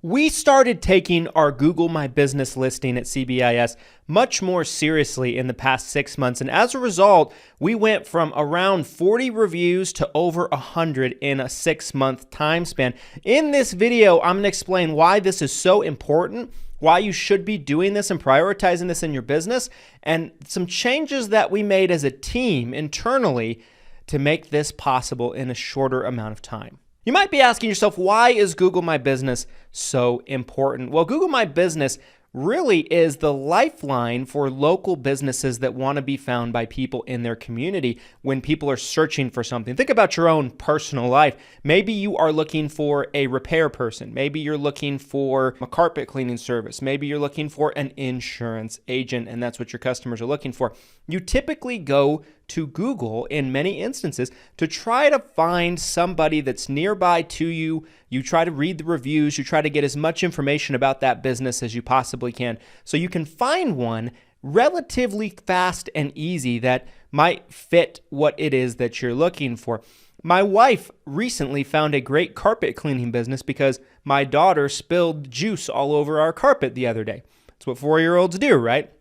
We started taking our Google My Business listing at CBIS much more seriously in the past 6 months. And as a result, we went from around 40 reviews to over 100 in a 6-month time span. In this video, I'm going to explain why this is so important, why you should be doing this and prioritizing this in your business, and some changes that we made as a team internally to make this possible in a shorter amount of time. You might be asking yourself, why is Google My Business so important? Well, Google My Business really is the lifeline for local businesses that want to be found by people in their community when people are searching for something. Think about your own personal life. Maybe you are looking for a repair person. Maybe you're looking for a carpet cleaning service. Maybe you're looking for an insurance agent, and that's what your customers are looking for. You typically go to Google in many instances to try to find somebody that's nearby to you. You try to read the reviews. You try to get as much information about that business as you possibly can, so you can find one relatively fast and easy that might fit what it is that you're looking for. My wife recently found a great carpet cleaning business because my daughter spilled juice all over our carpet the other day. That's what 4-year-olds do, right?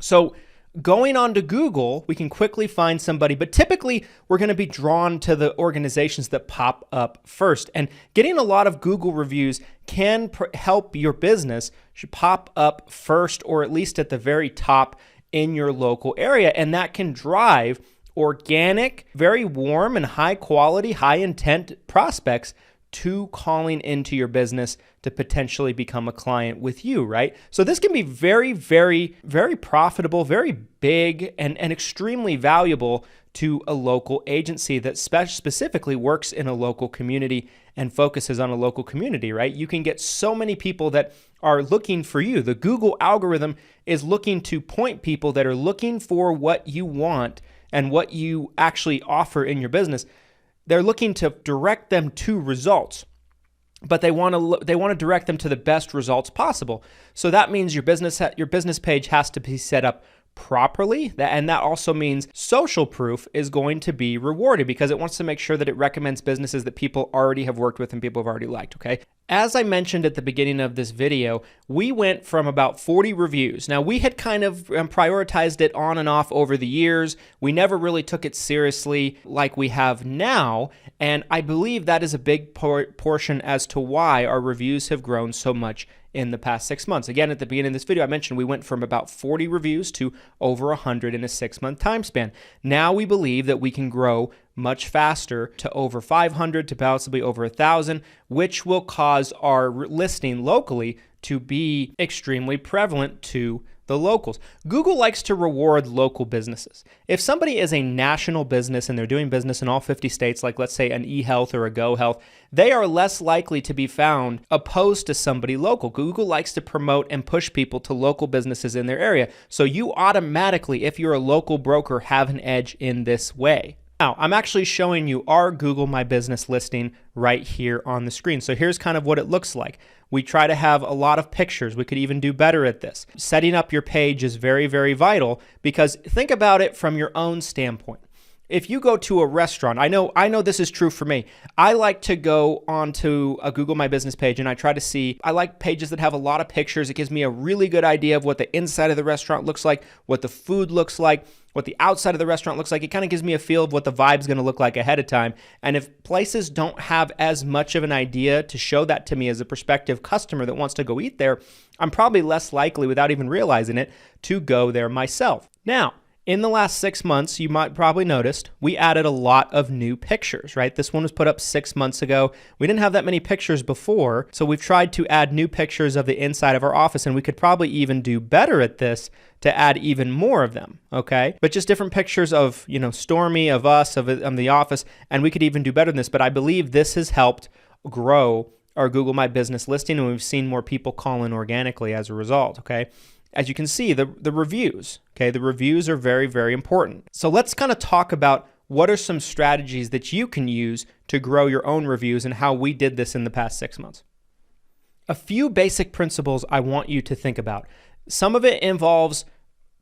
So going on to Google, we can quickly find somebody, but typically we're going to be drawn to the organizations that pop up first. And getting a lot of Google reviews can help your business should pop up first, or at least at the very top in your local area. And that can drive organic, very warm and high quality, high intent prospects to calling into your business to potentially become a client with you, right? So this can be very, very, very profitable, very big, and extremely valuable to a local agency that specifically works in a local community and focuses on a local community, right? You can get so many people that are looking for you. The Google algorithm is looking to point people that are looking for what you want and what you actually offer in your business. They're looking to direct them to results, but they want to direct them to the best results possible. So that means your business page has to be set up properly, and that also means social proof is going to be rewarded because it wants to make sure that it recommends businesses that people already have worked with and people have already liked, okay? As I mentioned at the beginning of this video, we went from about 40 reviews. Now, we had kind of prioritized it on and off over the years. We never really took it seriously like we have now, and I believe that is a big portion as to why our reviews have grown so much in the past 6 months. Again, at the beginning of this video, I mentioned we went from about 40 reviews to over 100 in a 6-month time span. Now we believe that we can grow much faster to over 500 to possibly over 1,000, which will cause our listing locally to be extremely prevalent to the locals. Google likes to reward local businesses. If somebody is a national business and they're doing business in all 50 states, like let's say an eHealth or a GoHealth, they are less likely to be found opposed to somebody local. Google likes to promote and push people to local businesses in their area. So you automatically, if you're a local broker, have an edge in this way. Now, I'm actually showing you our Google My Business listing right here on the screen. So here's kind of what it looks like. We try to have a lot of pictures. We could even do better at this. Setting up your page is very, very vital because think about it from your own standpoint. If you go to a restaurant, I know this is true for me. I like to go onto a Google My Business page and I try to see, I like pages that have a lot of pictures. It gives me a really good idea of what the inside of the restaurant looks like, what the food looks like, what the outside of the restaurant looks like. It kind of gives me a feel of what the vibe's going to look like ahead of time. And if places don't have as much of an idea to show that to me as a prospective customer that wants to go eat there, I'm probably less likely, without even realizing it, to go there myself. Now, in the last 6 months, you might probably noticed we added a lot of new pictures, right? This one was put up 6 months ago. We didn't have that many pictures before, so we've tried to add new pictures of the inside of our office, and we could probably even do better at this to add even more of them, okay? But just different pictures of, Stormy, of us, of the office, and we could even do better than this. But I believe this has helped grow our Google My Business listing, and we've seen more people call in organically as a result, okay? As you can see, the reviews, okay? The reviews are very, very important. So let's kind of talk about what are some strategies that you can use to grow your own reviews and how we did this in the past 6 months. A few basic principles I want you to think about. Some of it involves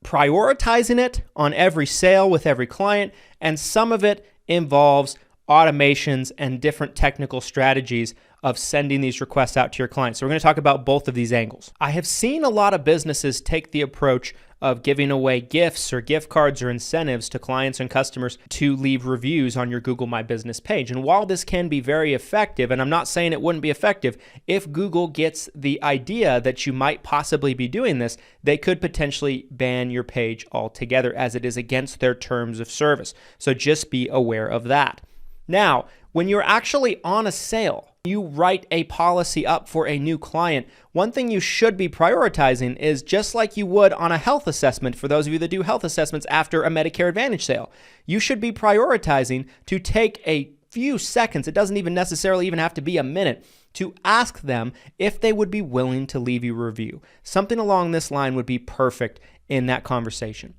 prioritizing it on every sale with every client, and some of it involves automations and different technical strategies of sending these requests out to your clients. So we're going to talk about both of these angles. I have seen a lot of businesses take the approach of giving away gifts or gift cards or incentives to clients and customers to leave reviews on your Google My Business page. And while this can be very effective, and I'm not saying it wouldn't be effective, if Google gets the idea that you might possibly be doing this, they could potentially ban your page altogether, as it is against their terms of service. So just be aware of that. Now, when you're actually on a sale, you write a policy up for a new client, one thing you should be prioritizing is, just like you would on a health assessment, for those of you that do health assessments after a Medicare Advantage sale, you should be prioritizing to take a few seconds, it doesn't even necessarily even have to be a minute, to ask them if they would be willing to leave you a review. Something along this line would be perfect in that conversation.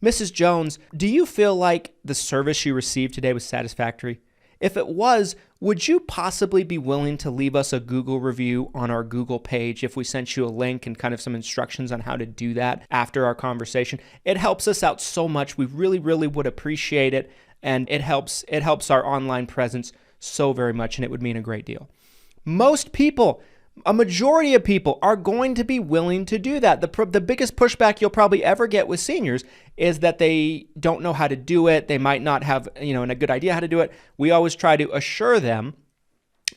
Mrs. Jones, do you feel like the service you received today was satisfactory? If it was, would you possibly be willing to leave us a Google review on our Google page if we sent you a link and kind of some instructions on how to do that after our conversation? It helps us out so much. We really, really would appreciate it. And it helps our online presence so very much, and it would mean a great deal. Most people, a majority of people, are going to be willing to do that. The biggest pushback you'll probably ever get with seniors is that they don't know how to do it. They might not have, a good idea how to do it. We always try to assure them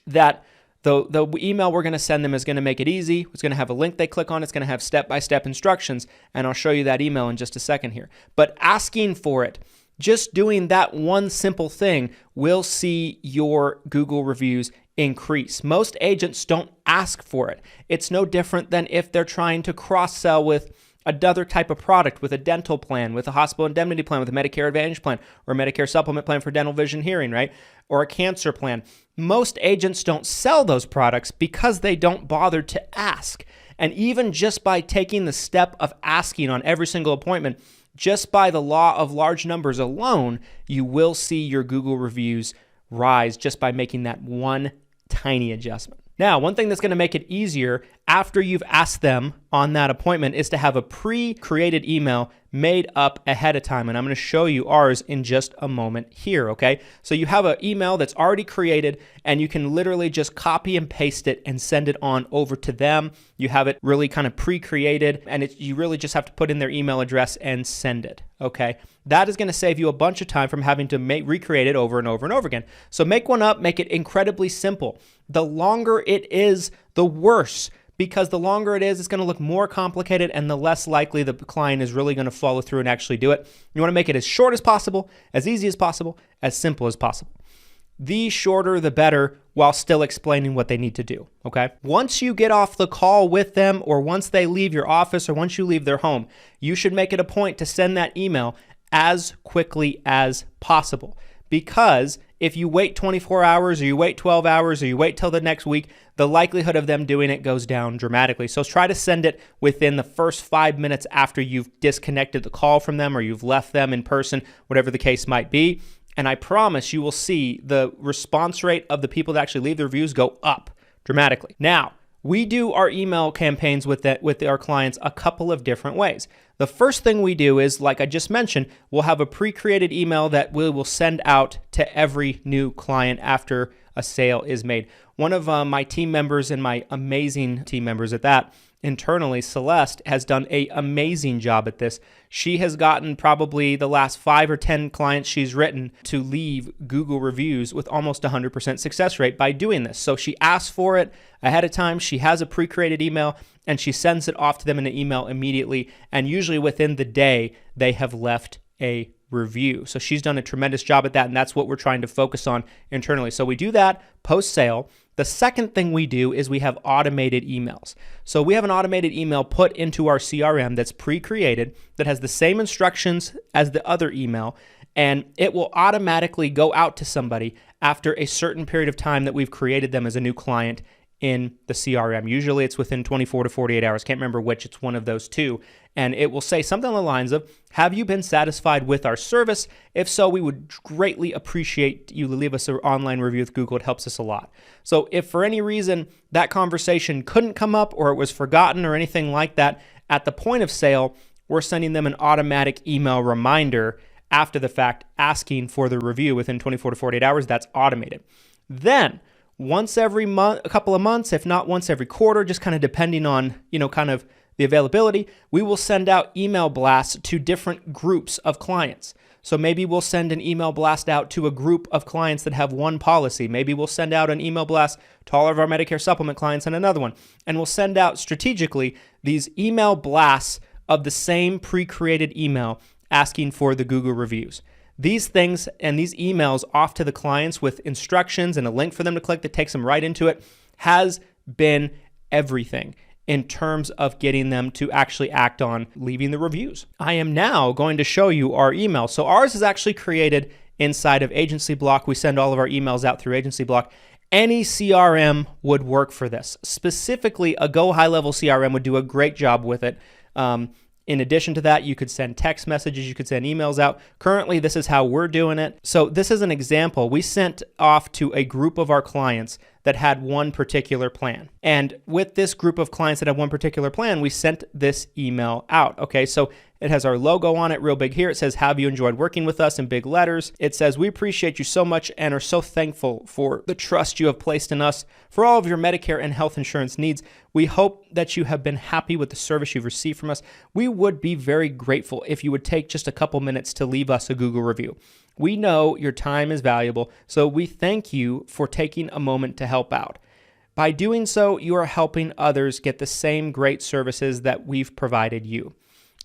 that the email we're going to send them is going to make it easy. It's going to have a link they click on. It's going to have step-by-step instructions, and I'll show you that email in just a second here. But asking for it, just doing that one simple thing, will see your Google reviews increase. Most agents don't ask for it. It's no different than if they're trying to cross-sell with another type of product, with a dental plan, with a hospital indemnity plan, with a Medicare Advantage plan, or a Medicare supplement plan for dental, vision, hearing, right? Or a cancer plan. Most agents don't sell those products because they don't bother to ask. And even just by taking the step of asking on every single appointment, just by the law of large numbers alone, you will see your Google reviews rise just by making that one tiny adjustment. Now, one thing that's going to make it easier after you've asked them on that appointment is to have a pre-created email made up ahead of time. And I'm going to show you ours in just a moment here, okay? So you have an email that's already created, and you can literally just copy and paste it and send it on over to them. You have it really kind of pre-created, and you really just have to put in their email address and send it, okay? That is going to save you a bunch of time from having to recreate it over and over and over again. So make one up, make it incredibly simple. The longer it is, the worse, because the longer it is, it's going to look more complicated, and the less likely the client is really going to follow through and actually do it. You want to make it as short as possible, as easy as possible, as simple as possible. The shorter, the better, while still explaining what they need to do, okay? Once you get off the call with them, or once they leave your office, or once you leave their home, you should make it a point to send that email as quickly as possible. Because if you wait 24 hours, or you wait 12 hours, or you wait till the next week, the likelihood of them doing it goes down dramatically. So try to send it within the first 5 minutes after you've disconnected the call from them, or you've left them in person, whatever the case might be. And I promise you will see the response rate of the people that actually leave the reviews go up dramatically. Now, we do our email campaigns with our clients a couple of different ways. The first thing we do is, like I just mentioned, we'll have a pre-created email that we will send out to every new client after a sale is made. One of my team members, and my amazing team members at that, internally, Celeste, has done an amazing job at this. She has gotten probably the last 5 or 10 clients she's written to leave Google reviews with almost 100% success rate by doing this. So she asks for it ahead of time. She has a pre-created email, and she sends it off to them in an email immediately. And usually within the day, they have left a review. So she's done a tremendous job at that, and that's what we're trying to focus on internally. So we do that post-sale. The second thing we do is we have automated emails. So we have an automated email put into our CRM that's pre-created, that has the same instructions as the other email, and it will automatically go out to somebody after a certain period of time that we've created them as a new client in the CRM. Usually it's within 24 to 48 hours. Can't remember which. It's one of those two. And it will say something along the lines of, have you been satisfied with our service? If so, we would greatly appreciate you to leave us an online review with Google. It helps us a lot. So if for any reason that conversation couldn't come up, or it was forgotten, or anything like that, at the point of sale, we're sending them an automatic email reminder after the fact asking for the review within 24 to 48 hours. That's automated. Then, once every month, a couple of months, if not once every quarter, just kind of depending on, kind of the availability, we will send out email blasts to different groups of clients. So maybe we'll send an email blast out to a group of clients that have one policy. Maybe we'll send out an email blast to all of our Medicare supplement clients and another one. And we'll send out strategically these email blasts of the same pre-created email asking for the Google reviews. These things and these emails off to the clients with instructions and a link for them to click that takes them right into it has been everything in terms of getting them to actually act on leaving the reviews. I am now going to show you our email. So ours is actually created inside of Agency Block. We send all of our emails out through Agency Block. Any CRM would work for this. Specifically, a Go High Level CRM would do a great job with it. In addition to that, you could send text messages, you could send emails out. Currently, this is how we're doing it. So this is an example. We sent off to a group of our clients that had one particular plan. And with this group of clients that have one particular plan, we sent this email out. Okay, so it has our logo on it real big here. It says, "Have you enjoyed working with us?" in big letters. It says, "We appreciate you so much and are so thankful for the trust you have placed in us for all of your Medicare and health insurance needs. We hope that you have been happy with the service you've received from us. We would be very grateful if you would take just a couple minutes to leave us a Google review. We know your time is valuable, so we thank you for taking a moment to help out. By doing so, you are helping others get the same great services that we've provided you."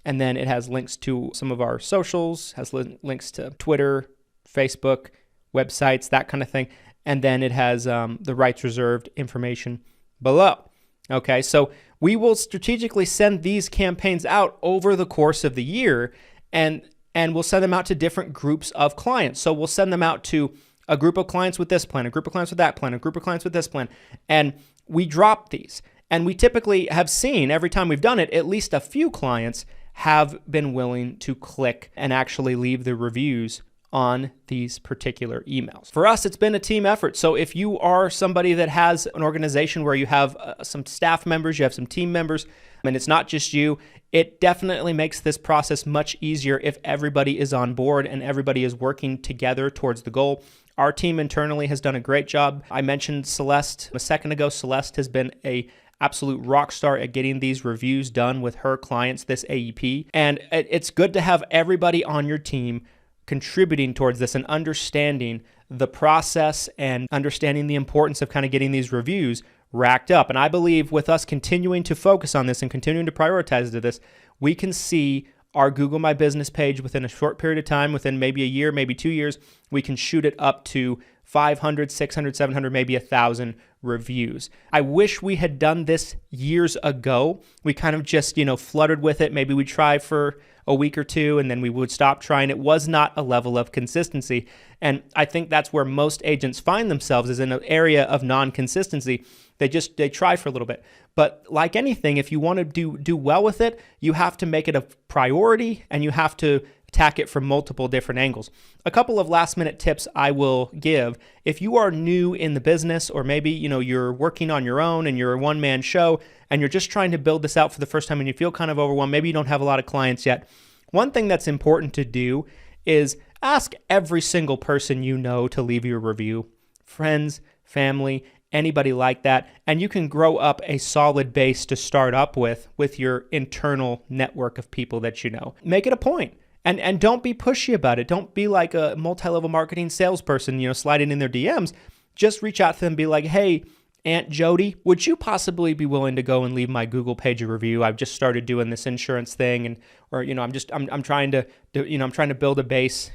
And then it has links to some of our socials, has links to Twitter, Facebook, websites, that kind of thing. And then it has the rights reserved information below. Okay, so we will strategically send these campaigns out over the course of the year, and we'll send them out to different groups of clients. So we'll send them out to a group of clients with this plan, a group of clients with that plan, a group of clients with this plan. And we drop these. And we typically have seen, every time we've done it, at least a few clients have been willing to click and actually leave the reviews on these particular emails. For us, it's been a team effort. So if you are somebody that has an organization where you have some staff members, you have some team members, and it's not just you, it definitely makes this process much easier if everybody is on board and everybody is working together towards the goal. Our team internally has done a great job. I mentioned Celeste a second ago. Celeste has been a absolute rock star at getting these reviews done with her clients, this AEP. And it's good to have everybody on your team contributing towards this and understanding the process and understanding the importance of kind of getting these reviews racked up. And I believe with us continuing to focus on this and continuing to prioritize this, we can see our Google My Business page within a short period of time, within maybe a year, maybe 2 years, we can shoot it up to 500, 600, 700, maybe 1,000 reviews. I wish we had done this years ago. We kind of just, fluttered with it. Maybe we try for a week or two and then we would stop trying. It was not a level of consistency. And I think that's where most agents find themselves, is in an area of non-consistency. They try for a little bit. But like anything, if you want to do well with it, you have to make it a priority and you have to attack it from multiple different angles. A couple of last minute tips I will give. If you are new in the business, or maybe you're working on your own and you're a one-man show and you're just trying to build this out for the first time and you feel kind of overwhelmed, maybe you don't have a lot of clients yet, one thing that's important to do is ask every single person you know to leave you a review. Friends, family, anybody like that, and you can grow up a solid base to start up with your internal network of people that you know. Make it a point. And don't be pushy about it. Don't be like a multi-level marketing salesperson, sliding in their DMs. Just reach out to them and be like, "Hey, Aunt Jody, would you possibly be willing to go and leave my Google page a review? I've just started doing this insurance thing, I'm trying to build a base,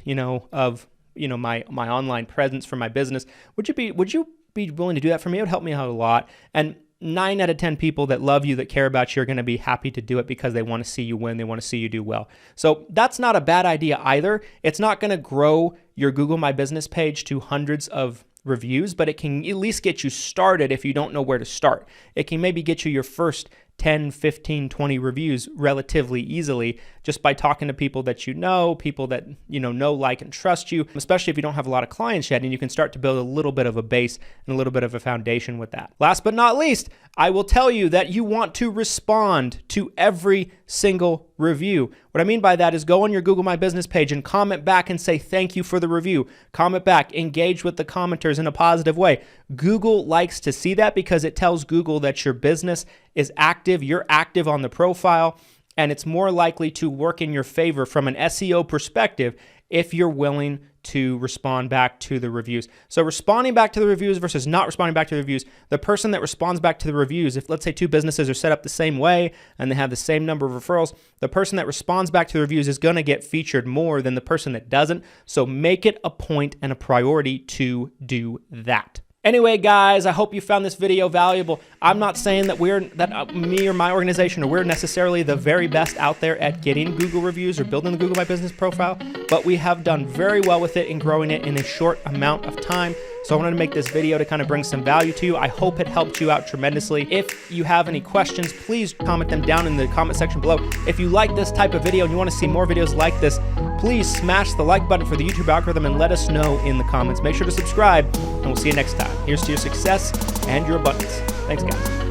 of my online presence for my business. Would you be willing to do that for me? It would help me out a lot." And 9 out of 10 people that love you, that care about you, are going to be happy to do it because they want to see you win. They want to see you do well. So that's not a bad idea either. It's not going to grow your Google My Business page to hundreds of reviews, but it can at least get you started if you don't know where to start. It can maybe get you your first 10, 15, 20 reviews relatively easily just by talking to people that people that know, like, and trust you, especially if you don't have a lot of clients yet, and you can start to build a little bit of a base and a little bit of a foundation with that. Last but not least, I will tell you that you want to respond to every single review. What I mean by that is go on your Google My Business page and comment back and say thank you for the review. Comment back, engage with the commenters in a positive way. Google likes to see that because it tells Google that your business is active, you're active on the profile, and it's more likely to work in your favor from an SEO perspective if you're willing to respond back to the reviews. So responding back to the reviews versus not responding back to the reviews, the person that responds back to the reviews, if let's say two businesses are set up the same way and they have the same number of referrals, the person that responds back to the reviews is going to get featured more than the person that doesn't. So make it a point and a priority to do that. Anyway, guys, I hope you found this video valuable. I'm not saying that me or my organization, or we're necessarily the very best out there at getting Google reviews or building the Google My Business profile, but we have done very well with it and growing it in a short amount of time. So I wanted to make this video to kind of bring some value to you. I hope it helped you out tremendously. If you have any questions, please comment them down in the comment section below. If you like this type of video and you want to see more videos like this, please smash the like button for the YouTube algorithm and let us know in the comments. Make sure to subscribe, and we'll see you next time. Here's to your success and your abundance. Thanks, guys.